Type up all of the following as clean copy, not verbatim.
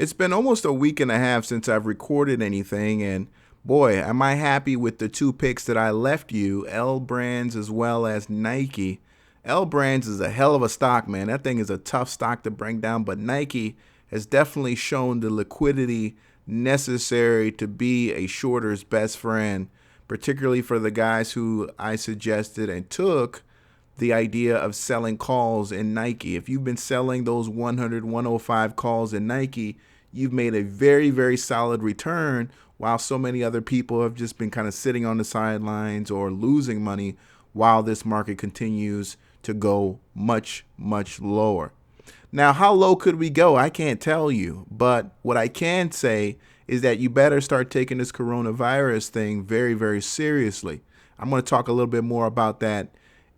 It's been almost a week and a half since I've recorded anything, and boy, am I happy with the two picks that I left you, L Brands as well as Nike. L Brands is a hell of a stock, man. That thing is a tough stock to bring down, but Nike has definitely shown the liquidity necessary to be a shorter's best friend, particularly for the guys who I suggested and took the idea of selling calls in Nike. If you've been selling those 100, 105 calls in Nike, you've made a very, very solid return, while so many other people have just been kind of sitting on the sidelines or losing money while this market continues to go much, much lower. Now, how low could we go? I can't tell you, but what I can say is that you better start taking this coronavirus thing very, very seriously. I'm going to talk a little bit more about that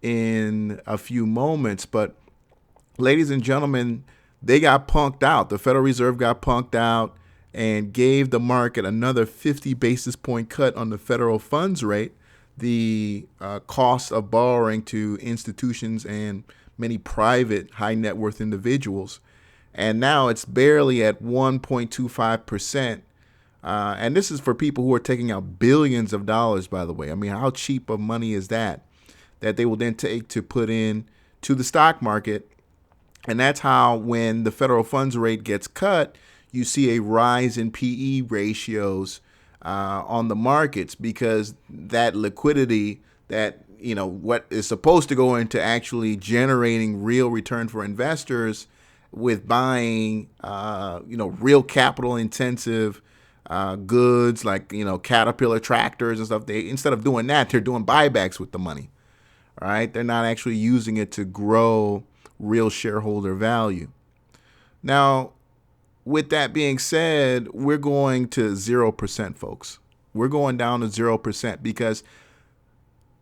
in a few moments, but ladies and gentlemen, they got punked out. The Federal Reserve got punked out and gave the market another 50 basis point cut on the federal funds rate, the cost of borrowing to institutions and many private high net worth individuals. And now it's barely at 1.25%. And this is for people who are taking out billions of dollars, by the way. I mean, how cheap of money is that they will then take to put in to the stock market? And that's how, when the federal funds rate gets cut, you see a rise in PE ratios on the markets, because that liquidity that, what is supposed to go into actually generating real return for investors with buying, real capital intensive goods like, Caterpillar tractors and stuff. Instead of doing that, they're doing buybacks with the money. All right. They're not actually using it to grow real shareholder value. Now, with that being said, we're going to 0%, folks. We're going down to 0% because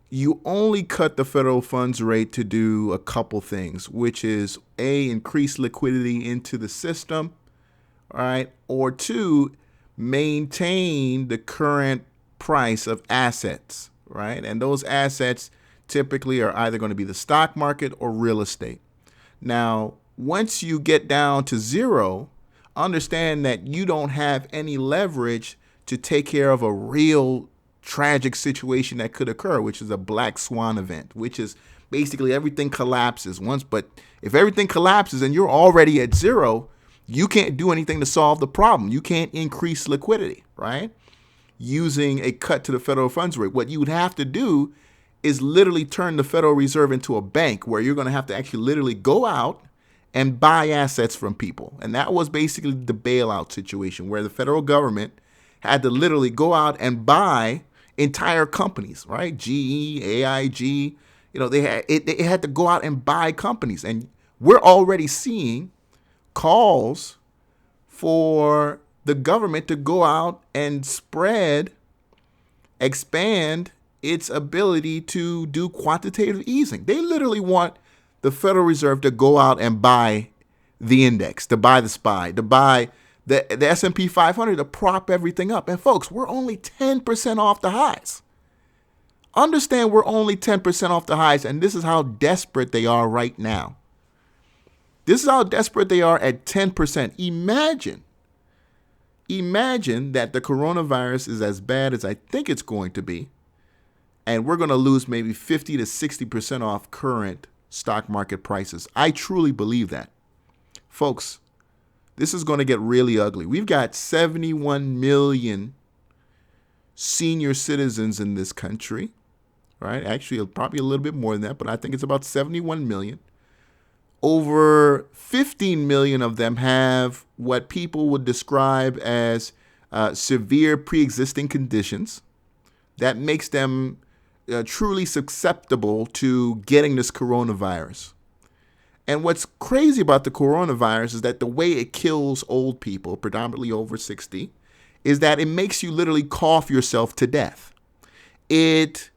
you only cut the federal funds rate to do a couple things, which is A, increase liquidity into the system, all right, or two, maintain the current price of assets, right? And those assets typically are either going to be the stock market or real estate. Now, once you get down to zero, understand that you don't have any leverage to take care of a real tragic situation that could occur, which is a black swan event, which is basically everything collapses once. But if everything collapses and you're already at zero, you can't do anything to solve the problem. You can't increase liquidity, right? Using a cut to the federal funds rate. What you would have to do is literally turn the Federal Reserve into a bank, where you're going to have to actually literally go out and buy assets from people. And that was basically the bailout situation, where the federal government had to literally go out and buy entire companies, right? GE, AIG, they had to go out and buy companies. And we're already seeing calls for the government to go out and expand its ability to do quantitative easing. They literally want the Federal Reserve to go out and buy the index, to buy the SPY, to buy the S&P 500, to prop everything up. And folks, we're only 10% off the highs. Understand, we're only 10% off the highs, and this is how desperate they are right now. This is how desperate they are at 10%. Imagine that the coronavirus is as bad as I think it's going to be, and we're going to lose maybe 50 to 60% off current stock market prices. I truly believe that. Folks, this is going to get really ugly. We've got 71 million senior citizens in this country, right? Actually, probably a little bit more than that, but I think it's about 71 million. Over 15 million of them have what people would describe as severe pre-existing conditions that makes them truly susceptible to getting this coronavirus. And what's crazy about the coronavirus is that the way it kills old people, predominantly over 60, is that it makes you literally cough yourself to death. It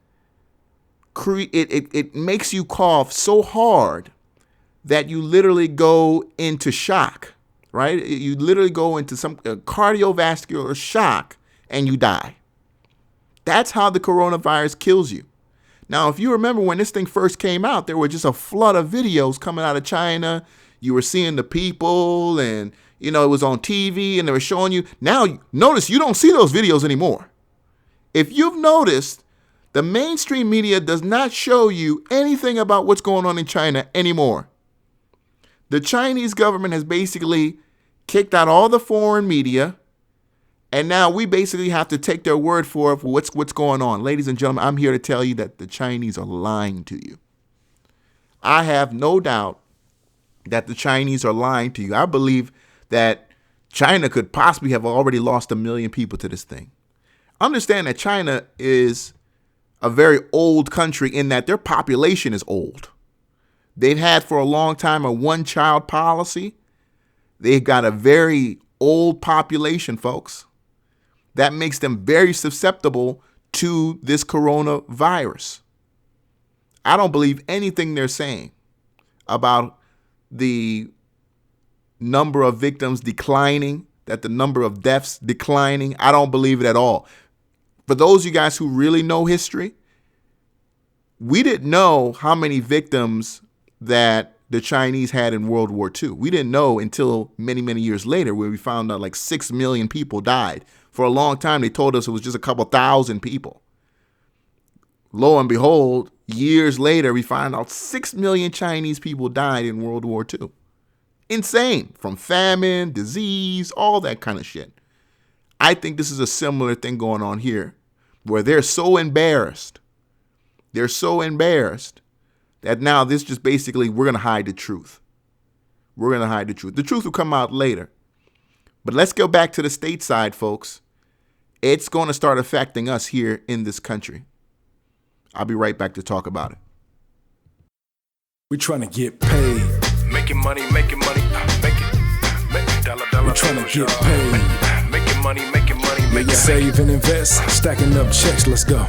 makes you cough so hard that you literally go into shock, right? You literally go into some cardiovascular shock and you die. That's how the coronavirus kills you. Now, if you remember when this thing first came out, there were just a flood of videos coming out of China, you were seeing the people and, it was on TV and they were showing you. Now, notice you don't see those videos anymore. If you've noticed, the mainstream media does not show you anything about what's going on in China anymore. The Chinese government has basically kicked out all the foreign media, and now we basically have to take their word for it for what's going on. Ladies and gentlemen, I'm here to tell you that the Chinese are lying to you. I have no doubt that the Chinese are lying to you. I believe that China could possibly have already lost 1 million people to this thing. Understand that China is a very old country in that their population is old. They've had for a long time a one-child policy. They've got a very old population, folks. That makes them very susceptible to this coronavirus. I don't believe anything they're saying about the number of victims declining, that the number of deaths declining. I don't believe it at all. For those of you guys who really know history, we didn't know how many victims that the Chinese had in World War II. We didn't know until many, many years later, where we found out like 6 million people died. For a long time, they told us it was just a couple thousand people. Lo and behold, years later, we find out 6 million Chinese people died in World War II. Insane. From famine, disease, all that kind of shit. I think this is a similar thing going on here, where they're so embarrassed. They're so embarrassed that now this just basically, we're going to hide the truth. We're going to hide the truth. The truth will come out later. But let's go back to the stateside, folks. It's going to start affecting us here in this country. I'll be right back to talk about it. We're trying to get paid. Making money, make it dollar. We're trying to get paid. Making money, Make it save and invest. Stacking up checks. Let's go.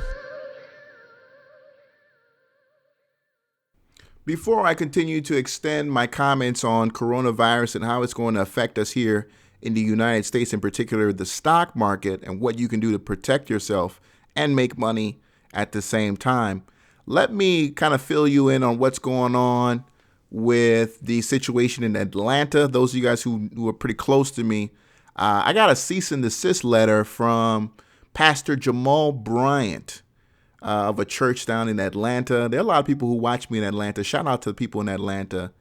Before I continue to extend my comments on coronavirus and how it's going to affect us here in the United States, in particular the stock market, and what you can do to protect yourself and make money at the same time, let me kind of fill you in on what's going on with the situation in Atlanta. Those of you guys who are pretty close to me, I got a cease and desist letter from Pastor Jamal Bryant of a church down in Atlanta. There are a lot of people who watch me in Atlanta. Shout out to the people in Atlanta.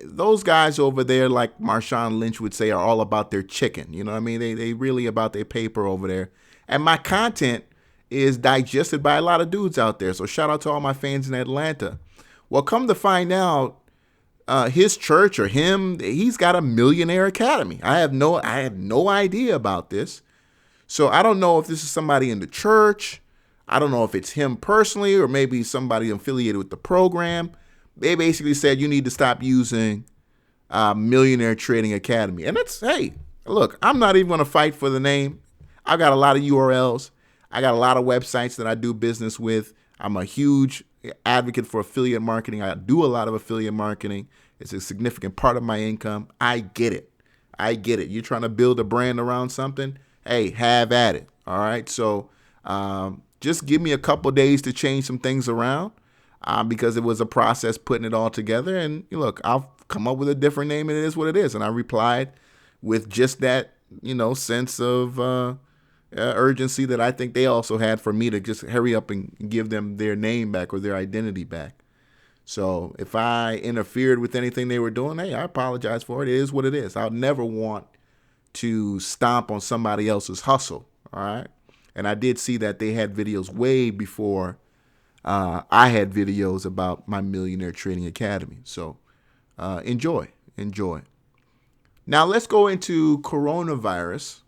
Those guys over there, like Marshawn Lynch would say, are all about their chicken. You know what I mean? They really about their paper over there. And my content is digested by a lot of dudes out there. So shout out to all my fans in Atlanta. Well, come to find out, his church or him, he's got a millionaire academy. I had no idea about this. So I don't know if this is somebody in the church. I don't know if it's him personally or maybe somebody affiliated with the program. They basically said you need to stop using Millionaire Trading Academy. And that's, hey, look, I'm not even going to fight for the name. I got a lot of URLs. I got a lot of websites that I do business with. I'm a huge advocate for affiliate marketing. I do a lot of affiliate marketing. It's a significant part of my income. I get it. You're trying to build a brand around something. Hey, have at it. All right. So just give me a couple days to change some things around because it was a process putting it all together. And look, I'll come up with a different name and it is what it is. And I replied with just that, sense of urgency that I think they also had for me to just hurry up and give them their name back or their identity back. So if I interfered with anything they were doing, hey, I apologize for it. It is what it is. I'll never want to stomp on somebody else's hustle. All right. And I did see that they had videos way before I had videos about my Millionaire Trading Academy. So enjoy. Now let's go into coronavirus,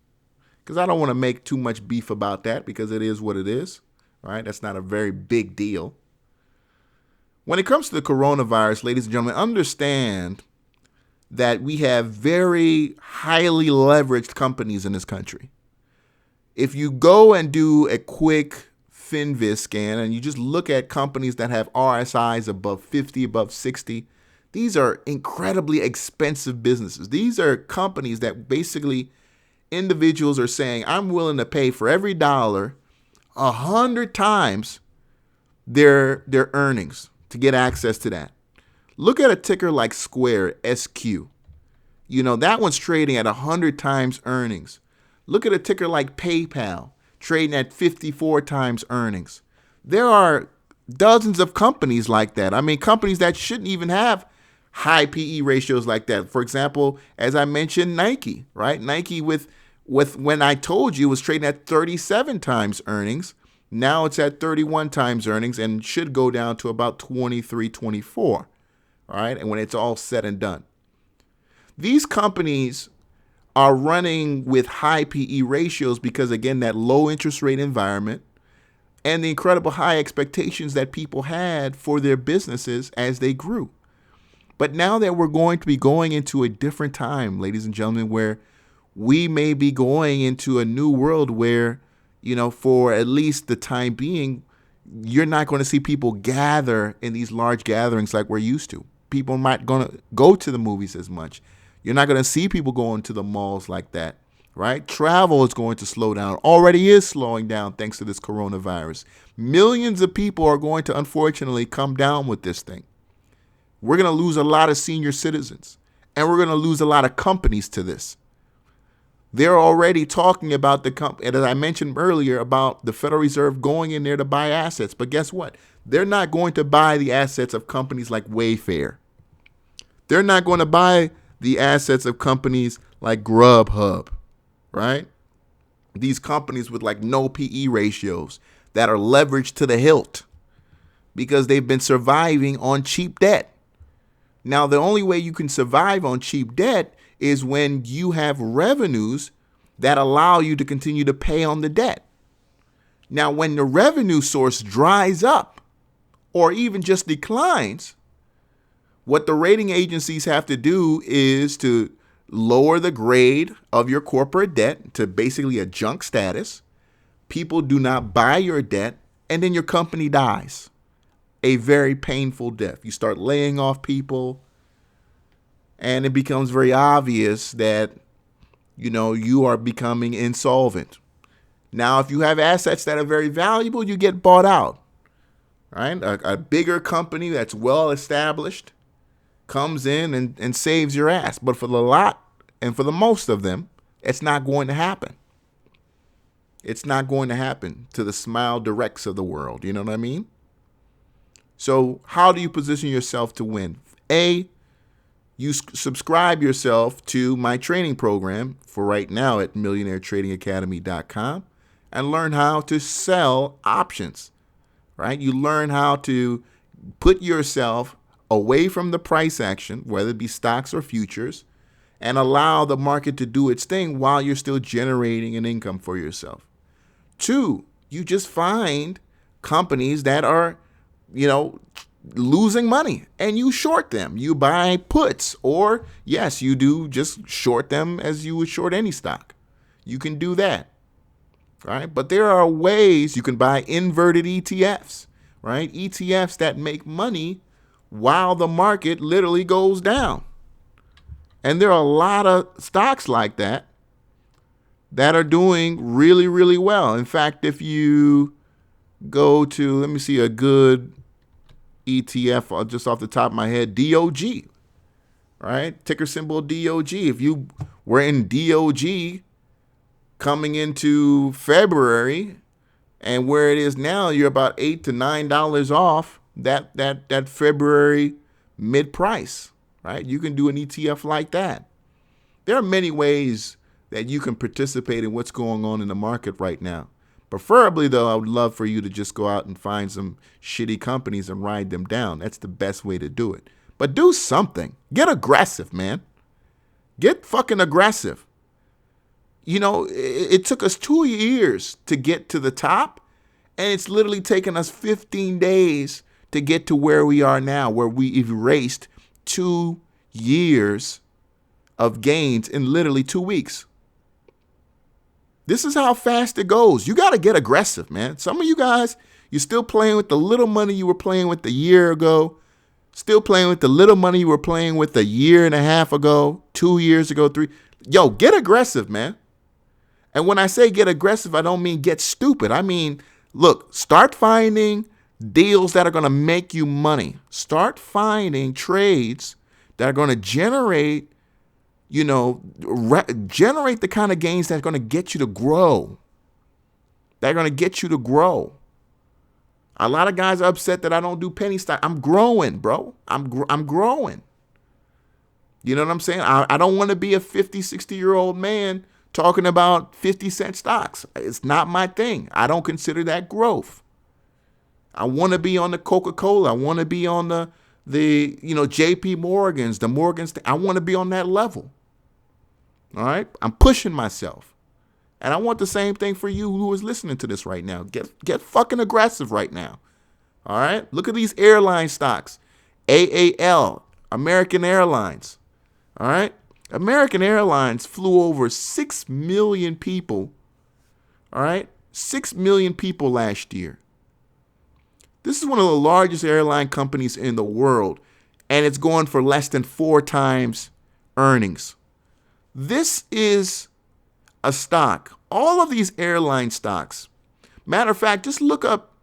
because I don't want to make too much beef about that because it is what it is, right? That's not a very big deal. When it comes to the coronavirus, ladies and gentlemen, understand that we have very highly leveraged companies in this country. If you go and do a quick FinViz scan and you just look at companies that have RSIs above 50, above 60, these are incredibly expensive businesses. These are companies that basically individuals are saying, I'm willing to pay for every dollar 100 times their earnings to get access to that. Look at a ticker like Square, SQ. That one's trading at 100 times earnings. Look at a ticker like PayPal, trading at 54 times earnings. There are dozens of companies like that. I mean, companies that shouldn't even have high PE ratios like that. For example, as I mentioned, Nike, right? Nike with when I told you was trading at 37 times earnings. Now it's at 31 times earnings and should go down to about 23, 24, all right? And when it's all said and done. These companies are running with high PE ratios because, again, that low interest rate environment and the incredible high expectations that people had for their businesses as they grew. But now that we're going to be going into a different time, ladies and gentlemen, where we may be going into a new world where, for at least the time being, you're not going to see people gather in these large gatherings like we're used to. People might going to go to the movies as much. You're not going to see people going to the malls like that, right? Travel is going to slow down. Already is slowing down thanks to this coronavirus. Millions of people are going to, unfortunately, come down with this thing. We're going to lose a lot of senior citizens, and we're going to lose a lot of companies to this. They're already talking about as I mentioned earlier, about the Federal Reserve going in there to buy assets. But guess what? They're not going to buy the assets of companies like Wayfair. They're not going to buy the assets of companies like Grubhub, right? These companies with like no PE ratios that are leveraged to the hilt because they've been surviving on cheap debt. Now, the only way you can survive on cheap debt is when you have revenues that allow you to continue to pay on the debt. Now, when the revenue source dries up or even just declines, what the rating agencies have to do is to lower the grade of your corporate debt to basically a junk status. People do not buy your debt, and then your company dies. A very painful death. You start laying off people, and it becomes very obvious that, you are becoming insolvent. Now, if you have assets that are very valuable, you get bought out, right? A bigger company that's well established comes in and saves your ass. But for the lot and for the most of them, it's not going to happen. It's not going to happen to the Smile Directs of the world. You know what I mean? So how do you position yourself to win? A, you subscribe yourself to my training program for right now at millionairetradingacademy.com and learn how to sell options, right? You learn how to put yourself away from the price action, whether it be stocks or futures, and allow the market to do its thing while you're still generating an income for yourself. 2, you just find companies that are, losing money and you short them. You buy puts, or yes, you do just short them as you would short any stock. You can do that, right? But there are ways you can buy inverted ETFs, right? ETFs that make money while the market literally goes down. And there are a lot of stocks like that are doing really, really well. In fact, if you go to, let me see, a good ETF just off the top of my head, DOG, right? Ticker symbol DOG. If you were in DOG coming into February and where it is now, you're about $8 to $9 off that February mid price, right? You can do an ETF like that. There are many ways that you can participate in what's going on in the market right now. Preferably, though, I would love for you to just go out and find some shitty companies and ride them down. That's the best way to do it. But do something. Get aggressive, man. Get fucking aggressive. It took us 2 years to get to the top, and it's literally taken us 15 days to get to where we are now, where we erased 2 years of gains in literally 2 weeks. This is how fast it goes. You got to get aggressive, man. Some of you guys, you're still playing with the little money you were playing with a year ago, still playing with the little money you were playing with a year and a half ago, 2 years ago, 3. Yo, get aggressive, man. And when I say get aggressive, I don't mean get stupid. I mean, look, start finding deals that are going to make you money. Start finding trades that are going to generate, generate the kind of gains that's going to get you to grow. They're going to get you to grow. A lot of guys are upset that I don't do penny stock. I'm growing, bro. I'm growing. You know what I'm saying? I don't want to be a 50, 60-year-old man talking about 50-cent stocks. It's not my thing. I don't consider that growth. I want to be on the Coca-Cola. I want to be on the JP Morgans, the Morgans. I want to be on that level. All right? I'm pushing myself. And I want the same thing for you who is listening to this right now. Get fucking aggressive right now. All right? Look at these airline stocks. AAL, American Airlines. All right? American Airlines flew over 6 million people. All right? 6 million people last year. This is one of the largest airline companies in the world, and it's going for less than 4 times earnings. This is a stock. All of these airline stocks. Matter of fact, just look up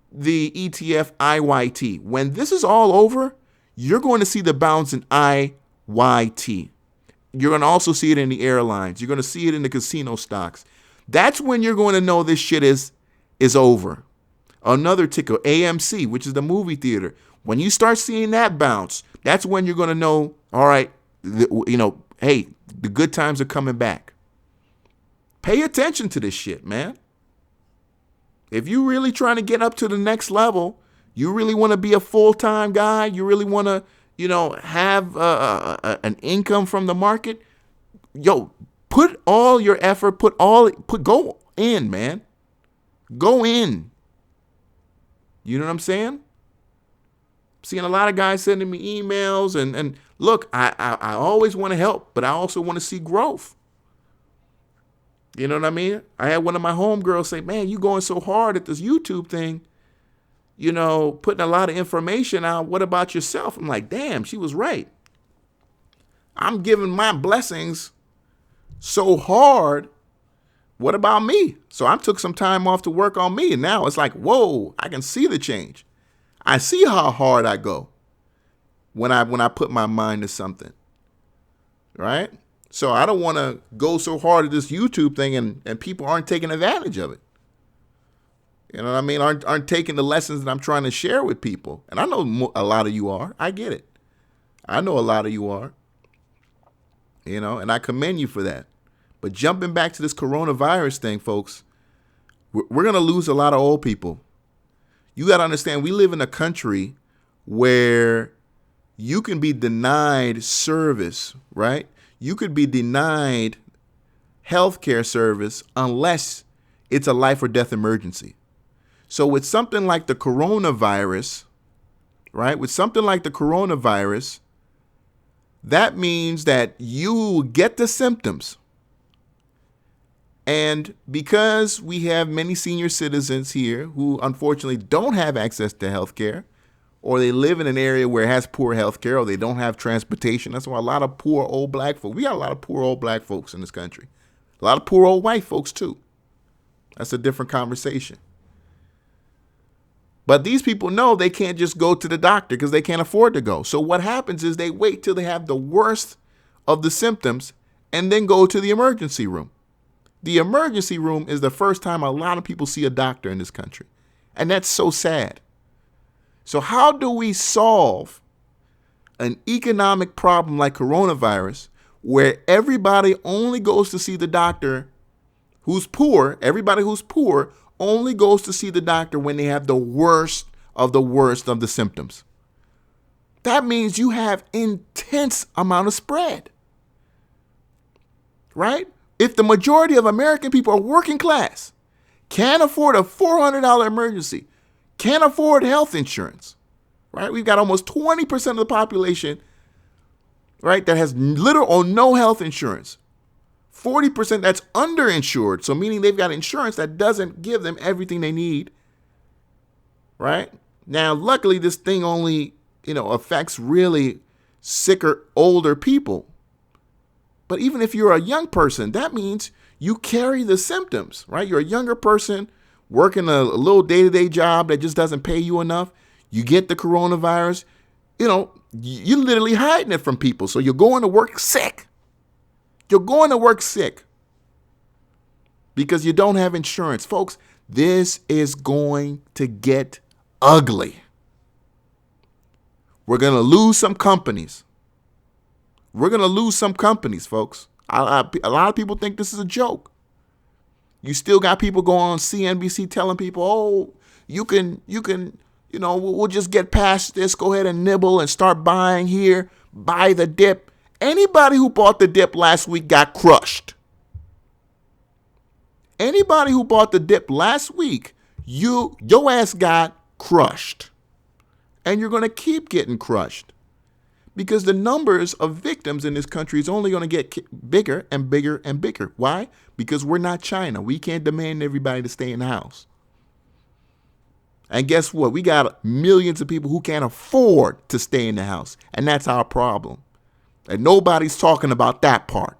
the ETF IYT. When this is all over, you're going to see the bounce in IYT. You're going to also see it in the airlines. You're going to see it in the casino stocks. That's when you're going to know this shit is over. Another ticker, AMC, which is the movie theater. When you start seeing that bounce, that's when you're going to know, all right, hey, the good times are coming back. Pay attention to this shit, man. If you really trying to get up to the next level, you really want to be a full-time guy, you really want to, have an income from the market, put all your effort, go in, man. Go in. You know what I'm saying? Seeing a lot of guys sending me emails and look, I always want to help, but I also want to see growth. You know what I mean? I had one of my homegirls say, man, you going so hard at this YouTube thing, putting a lot of information out. What about yourself? I'm like, damn, she was right. I'm giving my blessings so hard. What about me? So I took some time off to work on me. And now it's like, whoa, I can see the change. I see how hard I go when I put my mind to something. Right? So I don't want to go so hard at this YouTube thing and people aren't taking advantage of it. You know what I mean? Aren't taking the lessons that I'm trying to share with people. And I know a lot of you are. I get it. I know a lot of you are. And I commend you for that. But jumping back to this coronavirus thing, folks, we're going to lose a lot of old people. You got to understand, we live in a country where you can be denied service, right? You could be denied healthcare service unless it's a life or death emergency. So with something like the coronavirus, right? With something like the coronavirus, that means that you get the symptoms. And because we have many senior citizens here who unfortunately don't have access to healthcare, or they live in an area where it has poor healthcare, or they don't have transportation. That's why a lot of poor old black folks. We got a lot of poor old black folks in this country. A lot of poor old white folks too. That's a different conversation. But these people know they can't just go to the doctor because they can't afford to go. So what happens is they wait till they have the worst of the symptoms and then go to the emergency room. The emergency room is the first time a lot of people see a doctor in this country. And that's so sad. So how do we solve an economic problem like coronavirus where everybody only goes to see the doctor who's poor? Everybody who's poor only goes to see the doctor when they have the worst of the symptoms. That means you have intense amount of spread, right? If the majority of American people are working class, can't afford a $400 emergency, can't afford health insurance, right? We've got almost 20% of the population, right, that has little or no health insurance. 40% that's underinsured, so meaning they've got insurance that doesn't give them everything they need, right? Now, luckily, this thing only, affects really sicker, older people. But even if you're a young person, that means you carry the symptoms, right? You're a younger person working a little day-to-day job that just doesn't pay you enough. You get the coronavirus, you're literally hiding it from people. So you're going to work sick. You're going to work sick because you don't have insurance. Folks, this is going to get ugly. We're going to lose some companies. We're going to lose some companies, folks. A lot of people think this is a joke. You still got people going on CNBC telling people, oh, you can, we'll just get past this. Go ahead and nibble and start buying here. Buy the dip. Anybody who bought the dip last week got crushed. Anybody who bought the dip last week, your ass got crushed. And you're going to keep getting crushed because the numbers of victims in this country is only going to get bigger and bigger and bigger. Why? Because we're not China. We can't demand everybody to stay in the house. And guess what? We got millions of people who can't afford to stay in the house. And that's our problem. And nobody's talking about that part.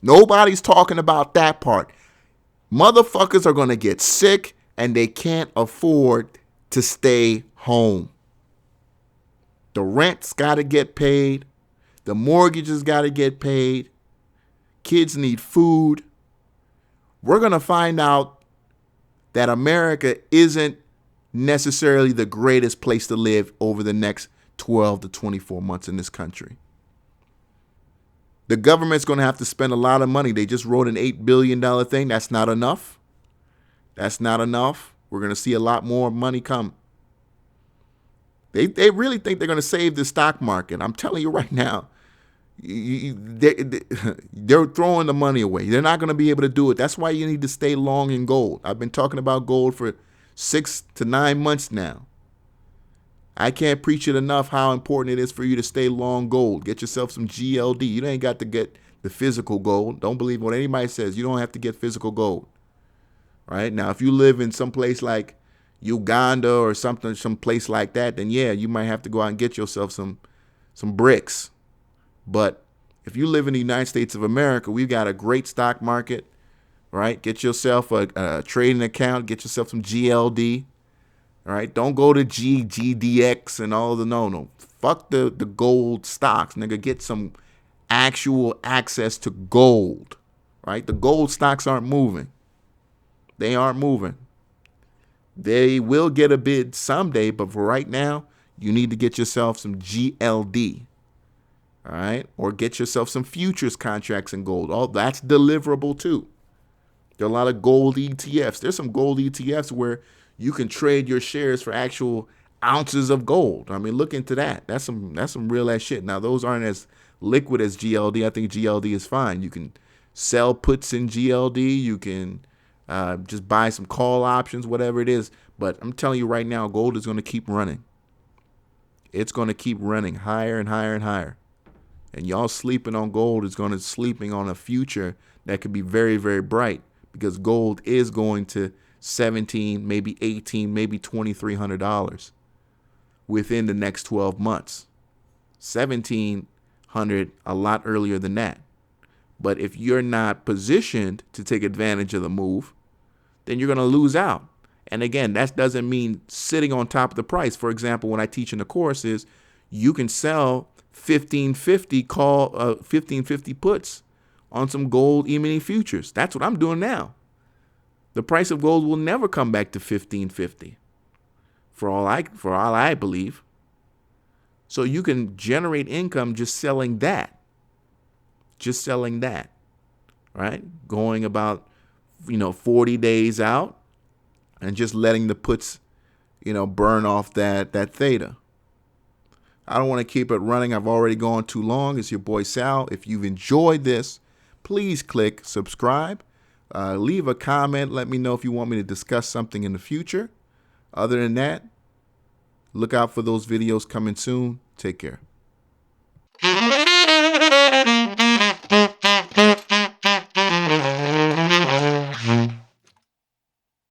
Nobody's talking about that part. Motherfuckers are going to get sick and they can't afford to stay home. The rent's got to get paid. The mortgages got to get paid. Kids need food. We're going to find out that America isn't necessarily the greatest place to live over the next 12 to 24 months in this country. The government's going to have to spend a lot of money. They just wrote an $8 billion thing. That's not enough. That's not enough. We're going to see a lot more money come. They really think they're going to save the stock market. I'm telling you right now, they're throwing the money away. They're not going to be able to do it. That's why you need to stay long in gold. I've been talking about gold for 6 to 9 months now. I can't preach it enough how important it is for you to stay long gold. Get yourself some GLD. You ain't got to get the physical gold. Don't believe what anybody says. You don't have to get physical gold. Right? Now, if you live in some place like Uganda or something, some place like that, then yeah, you might have to go out and get yourself some bricks. But if you live in the United States of America, we've got a great stock market, right? Get yourself a trading account, get yourself some GLD, all right? Don't go to GDX and all the no. Fuck the gold stocks, nigga. Get some actual access to gold, right? The gold stocks aren't moving. They aren't moving. They will get a bid someday, but for right now, you need to get yourself some GLD, all right? Or get yourself some futures contracts in gold. All that's deliverable too. There are a lot of gold ETFs. There's some gold ETFs where you can trade your shares for actual ounces of gold. I mean, look into that. That's some real ass shit. Now, those aren't as liquid as GLD. I think GLD is fine. You can sell puts in GLD. You can just buy some call options, whatever it is. But I'm telling you right now, gold is going to keep running. It's going to keep running higher and higher and higher. And y'all sleeping on gold is going to sleeping on a future that could be very, very bright because gold is going to $17, maybe $18, maybe $2,300 within the next 12 months. $1,700 a lot earlier than that. But if you're not positioned to take advantage of the move, then you're going to lose out. And again, that doesn't mean sitting on top of the price. For example, when I teach in the course is you can sell 1550 puts on some gold E-mini futures. That's what I'm doing now. The price of gold will never come back to 1550 for all I believe. So you can generate income just selling that. Just selling that, right? Going about, 40 days out and just letting the puts, burn off that theta. I don't want to keep it running. I've already gone too long. It's your boy Sal. If you've enjoyed this, please click subscribe. Leave a comment. Let me know if you want me to discuss something in the future. Other than that, look out for those videos coming soon. Take care.